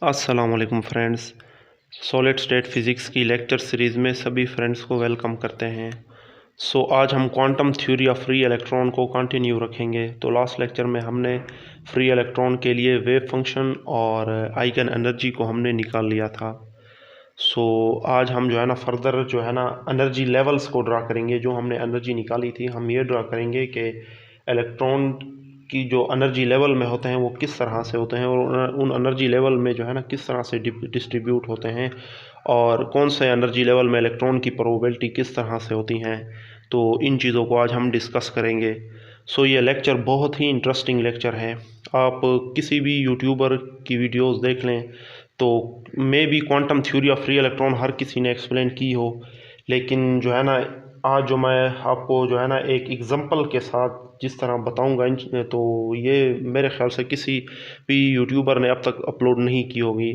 अस्सलाम वालेकुम friends. Solid state physics की लेक्चर सीरीज़ में सभी फ्रेंड्स को वेलकम करते हैं। आज हम quantum theory of free electron को कंटिन्यू रखेंगे। तो लास्ट लेक्चर में हमने फ्री इलेक्ट्रॉन के लिए वेव फंक्शन और आइगन एनर्जी को हमने निकाल लिया था। आज हम जो है ना फर्दर जो है ना एनर्जी लेवल्स को ड्रा करेंगे। जो हमने एनर्जी निकाली थी हम ये ड्रा करेंगे कि इलेक्ट्रॉन की जो एनर्जी लेवल में होते हैं वो किस तरह से होते हैं और उन एनर्जी लेवल में जो है ना किस तरह से डिस्ट्रीब्यूट होते हैं और कौन से एनर्जी लेवल में इलेक्ट्रॉन की प्रोबेबिलिटी किस तरह से होती हैं। तो इन चीज़ों को आज हम डिस्कस करेंगे। ये लेक्चर बहुत ही इंटरेस्टिंग लेक्चर है। आप किसी भी यूट्यूबर की वीडियोस देख लें तो maybe quantum theory of free electron हर किसी ने एक्सप्लेन की हो, लेकिन जो है ना आज जो मैं आपको जो है ना एक एग्जांपल के साथ जिस तरह बताऊंगा तो ये मेरे ख्याल से किसी भी यूट्यूबर ने अब तक अपलोड नहीं की होगी।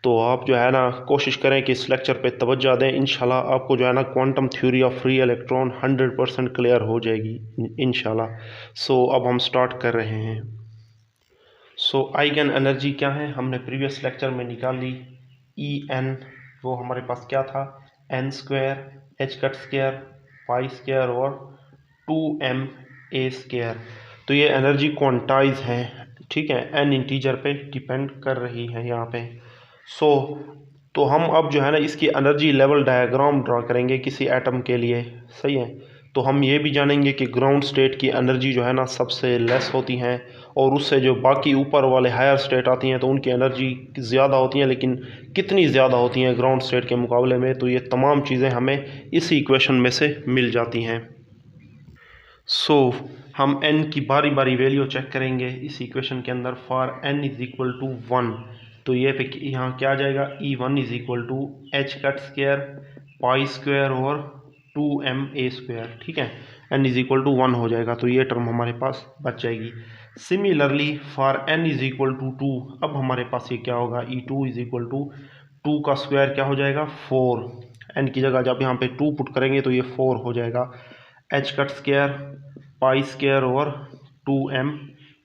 तो आप जो है ना कोशिश करें कि इस लेक्चर पे तवज्जो दें। इंशाल्लाह आपको जो है ना quantum theory of free electron 100% clear हो जाएगी इंशाल्लाह। अब हम स्टार्ट कर रहे हैं। आइगन एनर्जी क्या है हमने प्रीवियस लेक्चर में निकाल ली। ई एन वो हमारे पास क्या था, N square H cut square pi square और 2m a स्क्वायर। तो ये एनर्जी क्वांटाइज है, ठीक है, एन इंटीजर पे डिपेंड कर रही है यहाँ पे। तो हम अब जो है ना इसकी एनर्जी लेवल डायग्राम ड्रा करेंगे किसी एटम के लिए, सही है। तो हम ये भी जानेंगे कि ग्राउंड स्टेट की एनर्जी जो है ना सबसे लेस होती हैं और उससे जो बाकी ऊपर वाले हायर स्टेट आती हैं तो उनकी एनर्जी ज़्यादा होती हैं, लेकिन कितनी ज़्यादा होती हैं ग्राउंड स्टेट के मुकाबले में, तो ये तमाम चीज़ें हमें इसी इक्वेशन में से मिल जाती हैं। हम n की बारी बारी वैल्यू चेक करेंगे इस इक्वेशन के अंदर। For n is equal to 1 तो ये पे यहाँ क्या आ जाएगा, E1 is equal to H cut square pi square और 2m a स्क्वायर, ठीक है। n इज इक्वल टू 1 हो जाएगा तो ये टर्म हमारे पास बच जाएगी। Similarly for n is equal to 2 अब हमारे पास ये क्या होगा, E2 इज इक्वल टू 2 का स्क्वायर क्या हो जाएगा 4। n की जगह जब यहाँ पे 2 पुट करेंगे तो ये 4 हो जाएगा। H cut square pi square और 2m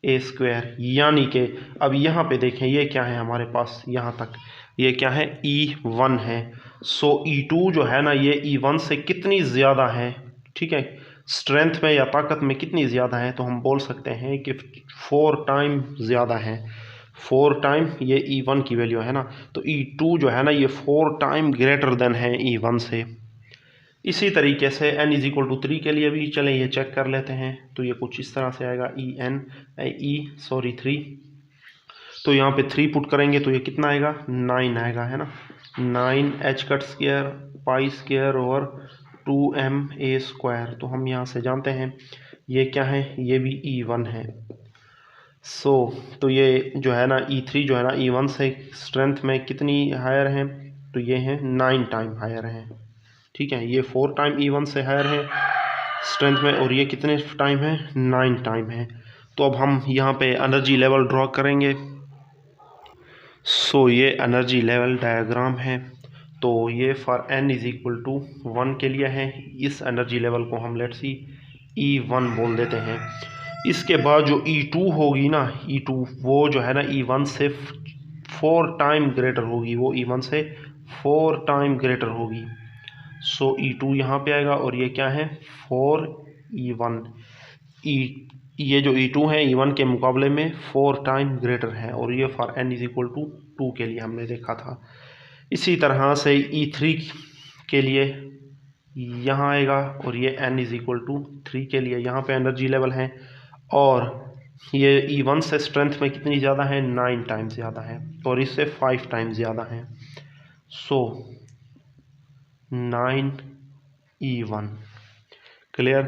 a स्क्वायर, यानी कि अब यहाँ पे देखें ये क्या है हमारे पास, यहाँ तक ये क्या है E1 है। E2 जो है ना ये E1 से कितनी ज़्यादा है, ठीक है, स्ट्रेंथ में या ताकत में कितनी ज़्यादा है, तो हम बोल सकते हैं कि 4 टाइम ज़्यादा है। 4 टाइम ये E1 की वैल्यू है ना, तो E2 जो है ना ये 4 टाइम ग्रेटर देन है E1 से। इसी तरीके से n इज इक्वल टू 3 के लिए भी चलें ये चेक कर लेते हैं। तो ये कुछ इस तरह से आएगा 3। तो यहाँ पे 3 पुट करेंगे तो ये कितना आएगा 9 आएगा, है ना। 9 H cut square pi square और 2m a स्क्वायर। तो हम यहाँ से जानते हैं ये क्या है, ये भी E1 है। तो ये जो है ना E3 जो है ना E1 से स्ट्रेंथ में कितनी हायर है, तो ये है 9 टाइम हायर है, ठीक है। ये 4 टाइम E1 से हायर है स्ट्रेंथ में और ये कितने टाइम है 9 टाइम है। तो अब हम यहाँ पे एनर्जी लेवल ड्रॉ करेंगे। ये एनर्जी लेवल डायग्राम है। तो ये for n is equal to 1 के लिए है। इस एनर्जी लेवल को हम लेट्स सी E1 बोल देते हैं। इसके बाद जो E2 होगी ना, E2 वो जो है ना E1 से 4 टाइम ग्रेटर होगी, वो E1 से 4 टाइम ग्रेटर होगी। E2 यहाँ पे आएगा और ये क्या है 4E1। ये जो E2 है E1 के मुकाबले में 4 टाइम ग्रेटर है और ये for n is equal to 2 के लिए हमने देखा था। इसी तरह से E3 के लिए यहाँ आएगा और ये n इज इक्वल टू 3 के लिए यहाँ पे एनर्जी लेवल है और ये E1 से स्ट्रेंथ में कितनी ज़्यादा है 9 टाइम ज़्यादा है और इससे 5 टाइम ज़्यादा है। 9E1 clear.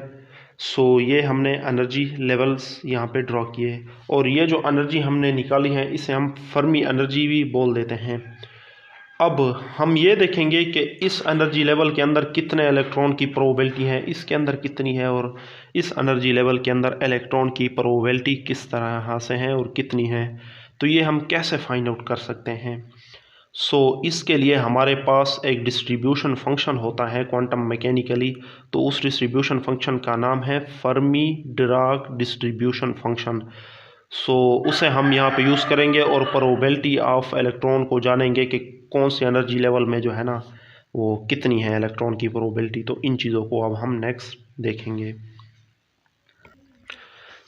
ये हमने एनर्जी लेवल्स यहाँ पे ड्रॉ किए और ये जो एनर्जी हमने निकाली है इसे हम फर्मी एनर्जी भी बोल देते हैं। अब हम ये देखेंगे कि इस एनर्जी लेवल के अंदर कितने इलेक्ट्रॉन की प्रोबेबिलिटी है, इसके अंदर कितनी है और इस एनर्जी लेवल के अंदर इलेक्ट्रॉन की प्रोबेबिलिटी किस तरह से है और कितनी है। तो ये हम कैसे फाइंड आउट कर सकते हैं। इसके लिए हमारे पास एक डिस्ट्रीब्यूशन फंक्शन होता है क्वांटम मैकेनिकली। तो उस डिस्ट्रीब्यूशन फंक्शन का नाम है फर्मी डिराक डिस्ट्रीब्यूशन फंक्शन। सो उसे हम यहाँ पे यूज़ करेंगे और प्रोबेबिलिटी ऑफ इलेक्ट्रॉन को जानेंगे कि कौन से एनर्जी लेवल में जो है ना वो कितनी है इलेक्ट्रॉन की प्रोबेबिलिटी। तो इन चीज़ों को अब हम नेक्स्ट देखेंगे।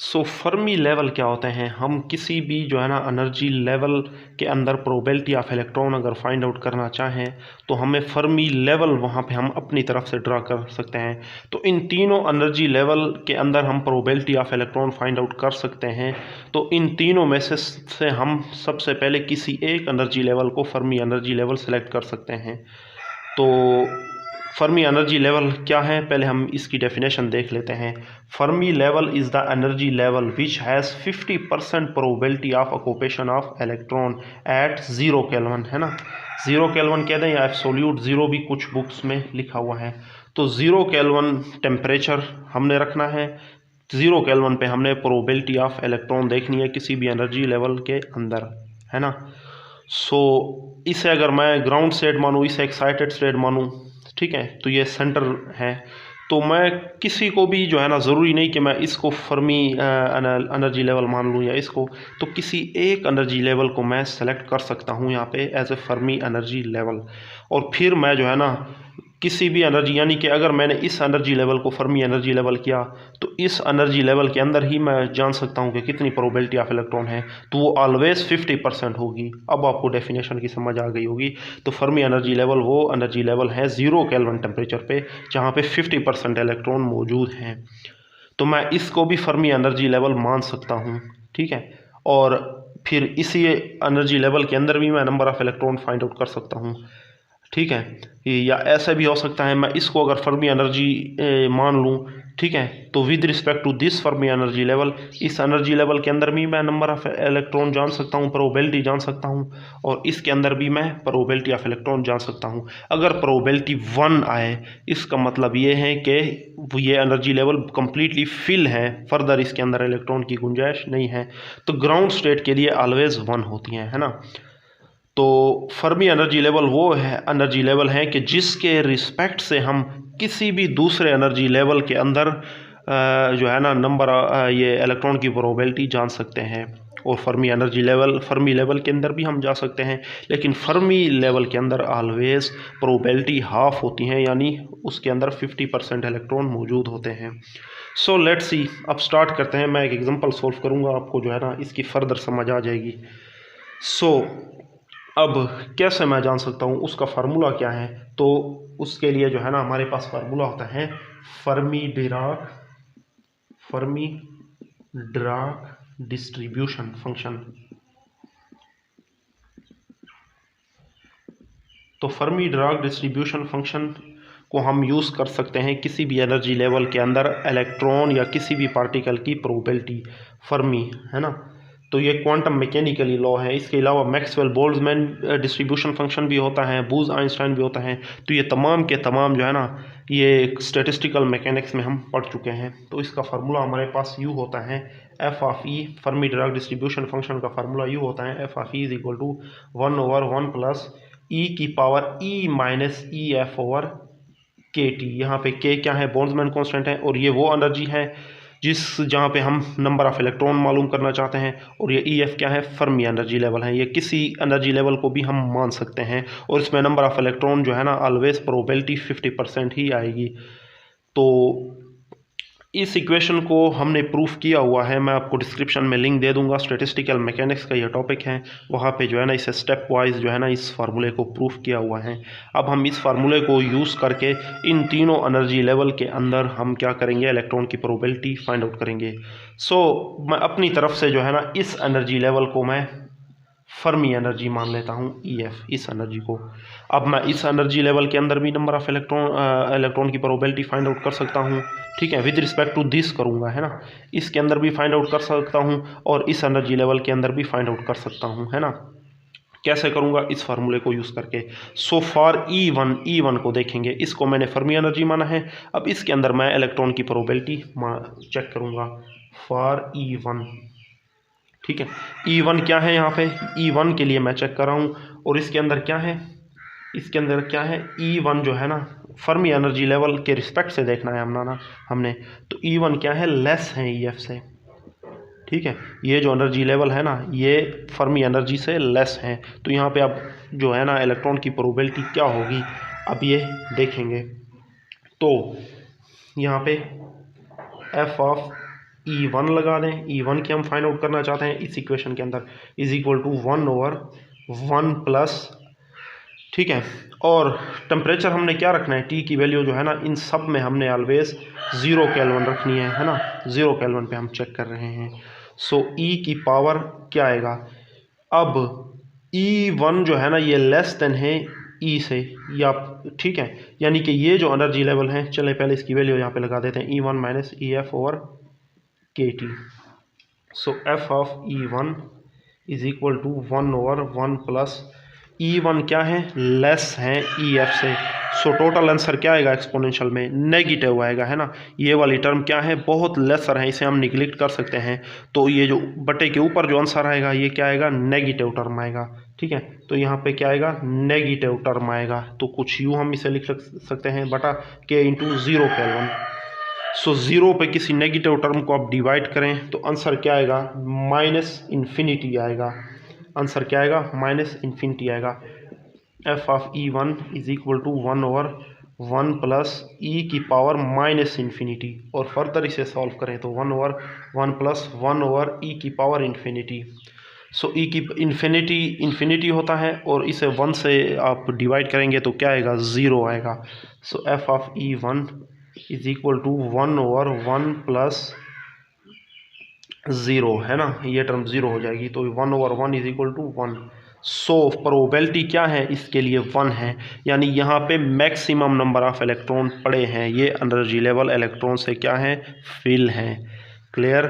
सो फर्मी लेवल क्या होते हैं? हम किसी भी जो है ना एनर्जी लेवल के अंदर प्रोबेबिलिटी ऑफ इलेक्ट्रॉन अगर फाइंड आउट करना चाहें तो हमें फर्मी लेवल वहाँ पे हम अपनी तरफ से ड्रा कर सकते हैं। तो इन तीनों एनर्जी लेवल के अंदर हम probability of electron find out कर सकते हैं। तो इन तीनों में से हम सबसे पहले किसी एक एनर्जी लेवल को फर्मी एनर्जी लेवल सेलेक्ट कर सकते हैं। तो फर्मी एनर्जी लेवल क्या है, पहले हम इसकी डेफिनेशन देख लेते हैं। Fermi level is the energy level which has 50% probability of occupation of electron at 0 kelvin, है ना। 0 केल्विन कह दें या एब्सोल्यूट 0 भी कुछ बुक्स में लिखा हुआ है। तो 0 केल्विन टेम्परेचर हमने रखना है। 0 केल्विन पे हमने प्रोबेबिलिटी ऑफ इलेक्ट्रॉन देखनी है किसी भी एनर्जी लेवल के अंदर, है ना। सो इसे अगर मैं ग्राउंड स्टेट मानूँ, इसे एक्साइटेड स्टेट मानूँ, ठीक है, तो ये सेंटर है। तो मैं किसी को भी जो है ना, ज़रूरी नहीं कि मैं इसको फर्मी एनर्जी लेवल मान लूँ या इसको, तो किसी एक एनर्जी लेवल को मैं सेलेक्ट कर सकता हूँ यहाँ पे as a Fermi energy level. और फिर मैं जो है ना किसी भी एनर्जी, यानी कि अगर मैंने इस एनर्जी लेवल को फर्मी एनर्जी लेवल किया तो इस एनर्जी लेवल के अंदर ही मैं जान सकता हूँ कि कितनी प्रोबेबिलिटी ऑफ इलेक्ट्रॉन है। तो वो ऑलवेज 50% होगी। अब आपको डेफिनेशन की समझ आ गई होगी। तो फर्मी एनर्जी लेवल वो एनर्जी लेवल है 0 केल्विन टेम्परेचर पे जहाँ पे 50% इलेक्ट्रॉन मौजूद हैं। तो मैं इसको भी फर्मी एनर्जी लेवल मान सकता हूँ, ठीक है। और फिर इसी एनर्जी लेवल के अंदर भी मैं number of electron find out कर सकता हूँ, ठीक है। या ऐसा भी हो सकता है मैं इसको अगर फर्मी एनर्जी मान लूँ, ठीक है, तो with respect to this Fermi energy level, इस एनर्जी लेवल के अंदर भी मैं नंबर ऑफ़ इलेक्ट्रॉन जान सकता हूँ, प्रोबेबिलिटी जान सकता हूँ, और इसके अंदर भी मैं प्रोबेबिलिटी ऑफ इलेक्ट्रॉन जान सकता हूँ। अगर प्रोबेबिलिटी 1 आए, इसका मतलब ये है कि ये एनर्जी लेवल कम्प्लीटली फिल है, फर्दर इसके अंदर इलेक्ट्रॉन की गुंजाइश नहीं है। तो ग्राउंड स्टेट के लिए ऑलवेज 1 होती हैं, है ना। तो फर्मी एनर्जी लेवल वो है एनर्जी लेवल है कि जिसके रिस्पेक्ट से हम किसी भी दूसरे एनर्जी लेवल के अंदर जो है ना नंबर ये इलेक्ट्रॉन की प्रोबेबिलिटी जान सकते हैं। और फर्मी लेवल के अंदर भी हम जा सकते हैं, लेकिन फर्मी लेवल के अंदर ऑलवेज प्रोबेबिलिटी हाफ होती हैं, यानी उसके अंदर 50% इलेक्ट्रॉन मौजूद होते हैं। सो लेट्स सी, अब स्टार्ट करते हैं। मैं एक एग्जांपल सॉल्व करूँगा, आपको जो है ना इसकी फर्दर समझ आ जाएगी। सो अब कैसे मैं जान सकता हूँ उसका फार्मूला क्या है? तो उसके लिए जो है ना हमारे पास फार्मूला होता है फर्मी डिराक डिस्ट्रीब्यूशन फंक्शन। तो फर्मी डिराक डिस्ट्रीब्यूशन फंक्शन को हम यूज़ कर सकते हैं किसी भी एनर्जी लेवल के अंदर इलेक्ट्रॉन या किसी भी पार्टिकल की प्रोबेबिलिटी फर्मी, है ना। तो ये क्वांटम मैकेनिकली लॉ है। इसके अलावा मैक्सवेल बोल्ट्जमैन डिस्ट्रीब्यूशन फंक्शन भी होता है, बूज आइंस्टाइन भी होता है। तो ये तमाम के तमाम जो है ना ये स्टैटिस्टिकल मैकेनिक्स में हम पढ़ चुके हैं। तो इसका फार्मूला हमारे पास यू होता है F of E, Fermi Dirac distribution function का फार्मूला यू होता है F of E is equal to 1/1 plus E की power E minus E F over K T. यहाँ पे के क्या है? बोल्ट्जमैन कांस्टेंट है, और ये वो एनर्जी है जिस जहाँ पे हम नंबर ऑफ़ इलेक्ट्रॉन मालूम करना चाहते हैं। और ये ई एफ क्या है? फर्मी एनर्जी लेवल है। ये किसी एनर्जी लेवल को भी हम मान सकते हैं, और इसमें नंबर ऑफ़ इलेक्ट्रॉन जो है ना ऑलवेज प्रोबेबिलिटी 50% ही आएगी। तो इस इक्वेशन को हमने प्रूफ किया हुआ है, मैं आपको डिस्क्रिप्शन में लिंक दे दूंगा। स्टैटिस्टिकल मैकेनिक्स का ये टॉपिक है, वहाँ पे जो है ना इसे स्टेप वाइज जो है ना इस फार्मूले को प्रूफ किया हुआ है। अब हम इस फार्मूले को यूज़ करके इन तीनों एनर्जी लेवल के अंदर हम क्या करेंगे? इलेक्ट्रॉन की प्रोबेबिलिटी फाइंड आउट करेंगे। सो मैं अपनी तरफ से जो है ना इस एनर्जी लेवल को मैं फर्मी एनर्जी मान लेता हूँ ई एफ, इस एनर्जी को। अब मैं इस एनर्जी लेवल के अंदर भी नंबर ऑफ़ इलेक्ट्रॉन की प्रोबेबिलिटी फाइंड आउट कर सकता हूँ, ठीक है, विद रिस्पेक्ट टू दिस करूँगा, है ना। इसके अंदर भी फाइंड आउट कर सकता हूँ, और इस एनर्जी लेवल के अंदर भी फाइंड आउट कर सकता हूँ, है ना। कैसे करूँगा? इस फार्मूले को यूज़ करके। सो फॉर ई वन को देखेंगे, इसको मैंने फर्मी एनर्जी माना है। अब इसके अंदर मैं इलेक्ट्रॉन की प्रोबेबिलिटी चेक करूँगा फॉर ई1, ठीक है। ई1 क्या है? यहाँ पे ई1 के लिए मैं चेक कर रहा हूँ, और इसके अंदर क्या है? इसके अंदर क्या है? ई1 जो है ना फर्मी एनर्जी लेवल के रिस्पेक्ट से देखना है हमने। तो ई1 क्या है? लेस है ई एफ से, ठीक है, ये जो एनर्जी लेवल है ना ये फर्मी एनर्जी से लेस हैं। तो यहाँ पे अब जो है ना इलेक्ट्रॉन की प्रोबेबिलिटी क्या होगी अब ये देखेंगे। तो यहाँ पे एफ ऑफ E1 लगा दें, E1 की हम फाइंड आउट करना चाहते हैं इस इक्वेशन के अंदर, इज इक्वल टू 1/1 प्लस, ठीक है। और टेम्परेचर हमने क्या रखना है, टी की वैल्यू जो है ना इन सब में हमने ऑलवेज 0 केल्विन रखनी है ना, 0 केल्विन पे हम चेक कर रहे हैं। सो E की पावर क्या आएगा, अब E1 जो है ना ये लेस देन है E से, या ठीक है, यानी कि ये जो एनर्जी लेवल है, चले पहले इसकी वैल्यू यहाँ पे लगा देते हैं, E1 minus EF over KT। So F of E1 is equal to 1/1 plus E1 क्या है, लेस है EF से। सो टोटल आंसर क्या आएगा, एक्सपोनेंशियल में नेगेटिव आएगा, है ना। ये वाली टर्म क्या है, बहुत लेसर है, इसे हम निगलेक्ट कर सकते हैं। तो ये जो बटे के ऊपर जो आंसर आएगा ये क्या आएगा, नेगेटिव टर्म आएगा, ठीक है। तो यहाँ पे क्या आएगा, नेगेटिव टर्म आएगा। तो कुछ यूँ हम इसे लिख सकते हैं, बटा K इंटू 0 केल्विन। सो 0 पे किसी नेगेटिव टर्म को आप डिवाइड करें तो आंसर क्या आएगा, -इन्फिनिटी आएगा। आंसर क्या आएगा, -इन्फिनिटी आएगा। F of E1 is equal to 1/1 plus E की पावर -इन्फिनिटी, और फर्दर इसे सॉल्व करें तो 1/1 प्लस 1/E की पावर इन्फिनिटी। सो E की इन्फिनिटी होता है, और इसे 1 से आप डिवाइड करेंगे तो क्या आएगा, 0 आएगा। So F of E1 is equal to 1/1 plus 0, है ना, ये टर्म 0 हो जाएगी। तो 1/1 is equal to 1। So probability क्या है इसके लिए, 1 है, यानी यहाँ पे मैक्सिमम नंबर ऑफ इलेक्ट्रॉन पड़े हैं, ये एनर्जी लेवल इलेक्ट्रॉन से क्या है, फिल हैं। क्लियर,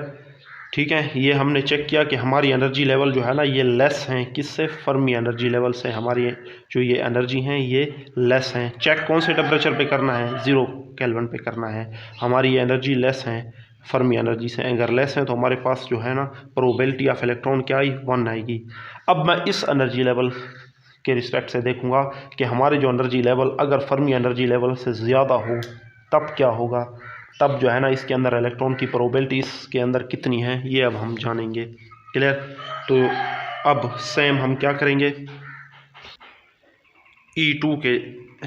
ठीक है। ये हमने चेक किया कि हमारी एनर्जी लेवल जो है ना ये लेस हैं, किससे, फर्मी एनर्जी लेवल से हमारी जो ये एनर्जी हैं ये लेस हैं। चेक कौन से टेम्परेचर पे करना है, 0 केल्विन पे करना है। हमारी ये एनर्जी लेस हैं फर्मी एनर्जी से, अगर लेस है तो हमारे पास जो है ना प्रोबेबिलिटी ऑफ इलेक्ट्रॉन क्या आई, 1 आएगी। अब मैं इस एनर्जी लेवल के रिस्पेक्ट से देखूंगा कि हमारे जो एनर्जी लेवल अगर फर्मी एनर्जी लेवल से ज़्यादा हो तब क्या होगा, तब जो है ना इसके अंदर इलेक्ट्रॉन की प्रोबेबिलिटी इसके अंदर कितनी है ये अब हम जानेंगे। क्लियर, तो अब सेम हम क्या करेंगे, E2 के,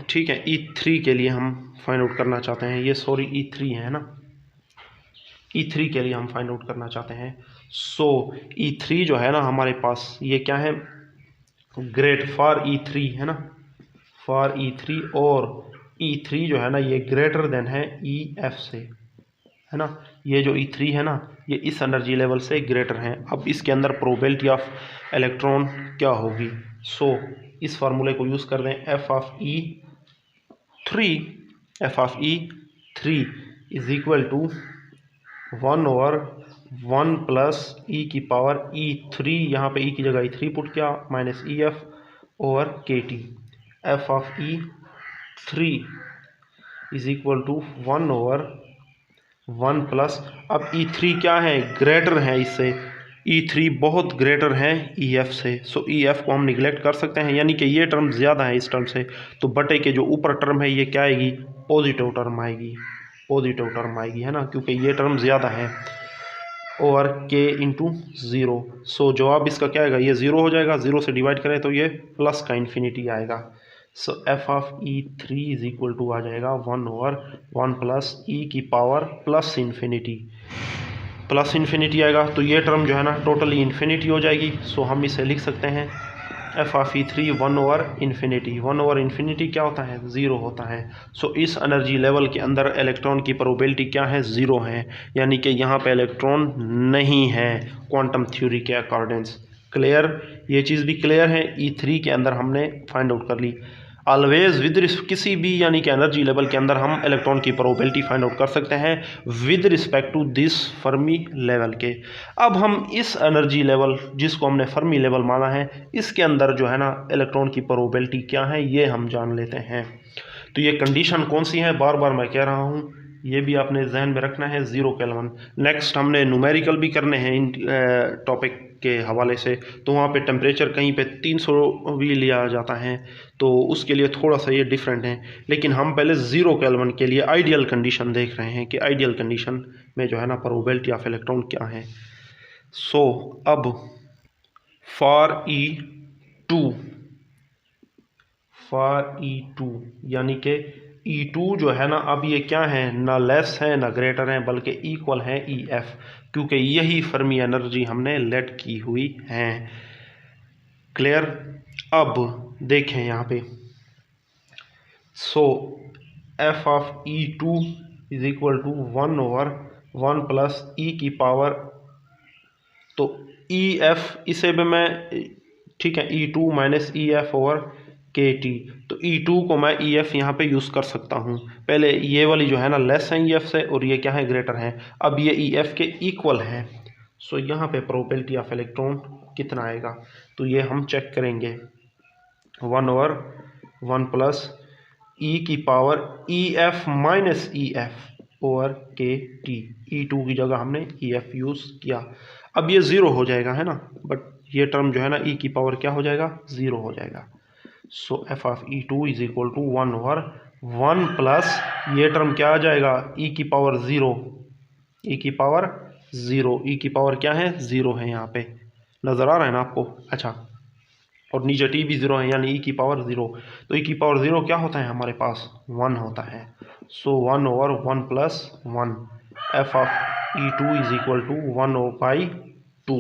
ठीक है, E3 के लिए हम फाइंड आउट करना चाहते हैं, ये सॉरी E3 है ना, E3 के लिए हम फाइंड आउट करना चाहते हैं। सो E3 जो है ना हमारे पास ये क्या है, ग्रेट फॉर E3 है ना, फॉर E3, और E3 जो है ना ये ग्रेटर देन है EF से, है ना। ये जो E3 है ना ये इस एनर्जी लेवल से ग्रेटर है। अब इसके अंदर प्रोबेबिलिटी ऑफ इलेक्ट्रॉन क्या होगी, सो इस फार्मूले को यूज़ कर दें, F of E3 is equal to 1/1 plus E की पावर E3, यहाँ पे E की जगह E3 पुट किया, minus EF over KT। F of E3 is equal to 1/1 plus, अब E3 क्या है, ग्रेटर है इससे, E3 बहुत ग्रेटर है EF से। सो EF को हम निगलेक्ट कर सकते हैं, यानी कि ये टर्म ज़्यादा है इस टर्म से, तो बटे के जो ऊपर टर्म है ये क्या आएगी, पॉजिटिव टर्म आएगी, पॉजिटिव टर्म आएगी, है ना, क्योंकि ये टर्म ज़्यादा है, और K इंटू 0। सो जवाब इसका क्या आएगा, ये 0 हो जाएगा, 0 से डिवाइड करें तो ये प्लस का इन्फिनिटी आएगा। So F of E3 is equal to आ जाएगा 1/1 प्लस E की पावर प्लस इन्फिनिटी आएगा। तो ये टर्म जो है ना टोटली इन्फिनिटी हो जाएगी। सो हम इसे लिख सकते हैं एफ ऑफ E3 1/इन्फिनिटी क्या होता है, 0 होता है। सो इस एनर्जी लेवल के अंदर इलेक्ट्रॉन की प्रोबेबिलिटी क्या है, 0 है, यानी कि यहाँ पे इलेक्ट्रॉन नहीं है क्वांटम थ्योरी के अकॉर्डिंग्स। क्लियर, ये चीज़ भी क्लियर है, E3 के अंदर हमने फाइंड आउट कर ली। ऑलवेज विद किसी भी यानी कि एनर्जी लेवल के अंदर हम इलेक्ट्रॉन की प्रोबेबिलिटी फाइंड आउट कर सकते हैं with respect to this Fermi level के। अब हम इस एनर्जी लेवल जिसको हमने फर्मी लेवल माना है इसके अंदर जो है ना इलेक्ट्रॉन की प्रोबेबिलिटी क्या है ये हम जान लेते हैं। तो ये कंडीशन कौन सी है, बार बार मैं कह रहा हूँ, ये भी आपने जहन में रखना है, 0 केल्विन। नेक्स्ट हमने न्यूमेरिकल भी करने हैं इन टॉपिक के हवाले से, तो वहाँ पे टेम्परेचर कहीं पे 300 भी लिया जाता है, तो उसके लिए थोड़ा सा ये डिफरेंट है। लेकिन हम पहले 0 केल्विन के लिए आइडियल कंडीशन देख रहे हैं कि आइडियल कंडीशन में जो है ना प्रोबेबिलिटी ऑफ इलेक्ट्रॉन क्या है। सो अब फॉर E2 यानी कि E2 जो है ना, अब ये क्या है, ना लेस है ना ग्रेटर है, बल्कि इक्वल है EF, क्योंकि यही फर्मी एनर्जी हमने लेट की हुई है। क्लियर। अब देखें यहाँ पे, so F of E2 is equal to 1/1 plus E की पावर, तो EF इसे भी मैं, ठीक है, E2 minus EF over KT, तो E2 को मैं EF यहाँ पे यूज़ कर सकता हूँ। पहले ये वाली जो है ना लेस है EF से, और ये क्या है, ग्रेटर है। अब ये EF के इक्वल है, सो यहाँ पे प्रोबेबिलिटी ऑफ इलेक्ट्रॉन कितना आएगा, तो ये हम चेक करेंगे। 1/1 प्लस ई की power EF minus EF over KT, E2 की जगह हमने EF यूज़ किया। अब ये ज़ीरो हो जाएगा, है ना, बट ये टर्म जो है ना ई की पावर क्या हो जाएगा, ज़ीरो हो जाएगा। So F of E2 is equal to 1/1 plus ये टर्म क्या आ जाएगा, ई की पावर ज़ीरो, ई की पावर ज़ीरो, ई की पावर क्या है, ज़ीरो है, यहाँ पे नज़र आ रहा है ना आपको। अच्छा, और नीचे टी भी ज़ीरो है, यानी ई की पावर ज़ीरो, तो ई की पावर ज़ीरो क्या होता है हमारे पास, 1 होता है। So 1/1 plus 1, F of E2 is equal to 1/2।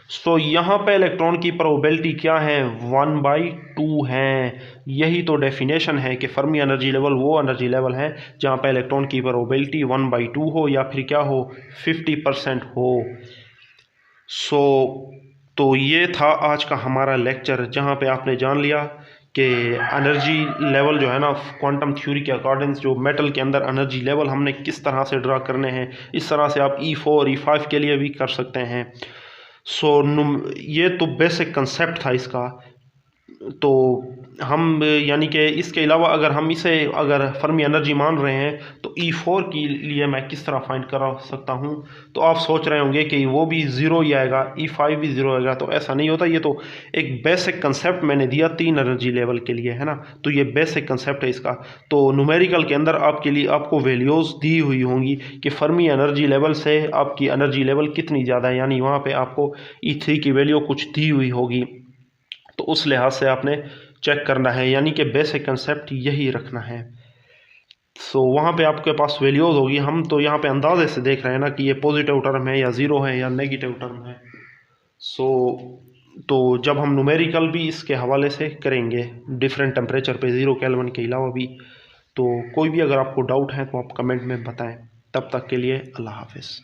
So यहाँ पे इलेक्ट्रॉन की प्रोबेबिलिटी क्या है, 1/2 है। यही तो डेफिनेशन है कि फर्मी एनर्जी लेवल वो एनर्जी लेवल है जहाँ पे इलेक्ट्रॉन की प्रोबेबिलिटी 1/2 हो, या फिर क्या हो, 50% हो। सो तो ये था आज का हमारा लेक्चर, जहाँ पे आपने जान लिया कि एनर्जी लेवल जो है ना, क्वांटम थ्योरी के अकॉर्डिंग जो मेटल के अंदर एनर्जी लेवल हमने किस तरह से ड्रा करने हैं। इस तरह से आप E4 E5 के लिए भी कर सकते हैं। सो ये तो बेसिक कंसेप्ट था इसका। तो हम यानी कि इसके अलावा अगर हम इसे अगर फर्मी एनर्जी मान रहे हैं तो E4 के लिए मैं किस तरह फाइंड करा सकता हूँ, तो आप सोच रहे होंगे कि वो भी ज़ीरो ही आएगा, E5 भी ज़ीरो आएगा, तो ऐसा नहीं होता। ये तो एक बेसिक कंसेप्ट मैंने दिया 3 एनर्जी लेवल के लिए, है ना, तो ये बेसिक कंसेप्ट है इसका। तो न्यूमेरिकल के अंदर आपके लिए आपको वैल्यूज़ दी हुई होंगी कि फर्मी एनर्जी लेवल से आपकी एनर्जी लेवल कितनी ज़्यादा है, यानी वहाँ पर आपको E3 की वैल्यू कुछ दी हुई होगी, तो उस लिहाज से आपने चेक करना है, यानी कि बेसिक कंसेप्ट यही रखना है। सो वहाँ पे आपके पास वैल्यूज़ होगी। हम तो यहाँ पे अंदाजे से देख रहे हैं ना कि ये पॉजिटिव टर्म है या ज़ीरो है या नेगेटिव टर्म है। सो तो जब हम न्यूमेरिकल भी इसके हवाले से करेंगे डिफरेंट टेम्परेचर पे 0 केल्विन के अलावा भी, तो कोई भी अगर आपको डाउट है तो आप कमेंट में बताएं। तब तक के लिए अल्लाह हाफिज़।